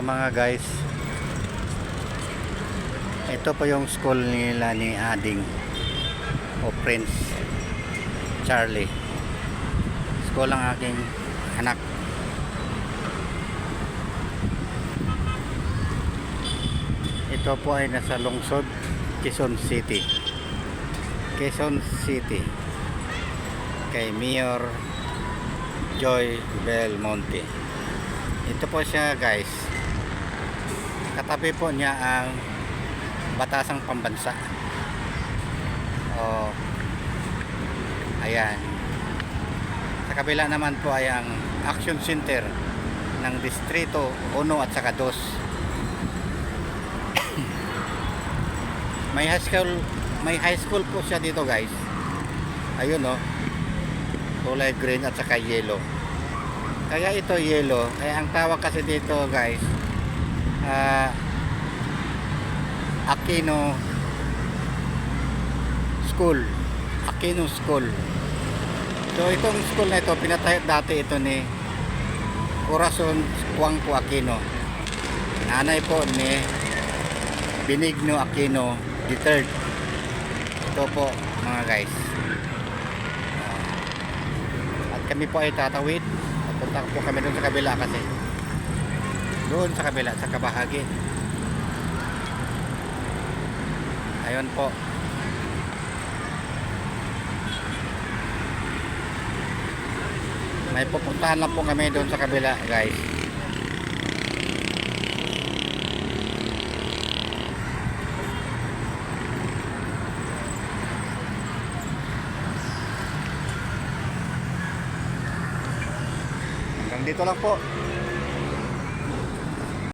Mga guys, ito po yung school nila ni Ading o Prince Charlie. School ng aking anak. Ito po ay nasa lungsod Quezon City, kay Mayor Joy Belmonte. Ito po siya guys, katabi po niya ang Batasang Pambansa. Ayan, sa kabila naman po ay ang Action Center ng Distrito 1 at saka 2. May high school po siya dito guys. Ayun kulay green at saka yellow. Kaya ito yellow, kaya ang tawag kasi dito guys, Aquino School. So itong school na ito, pinatayo dati ito ni Corazon Juanco Aquino, nanay po ni Benigno Aquino III. Ito po mga guys. At kami po ay tatawid. Punta po kami doon sa kabila kasi. Doon sa kabila, sa kabahagi. Ayun po. May pupuntahan lang po kami doon sa kabila guys. Hanggang dito lang po.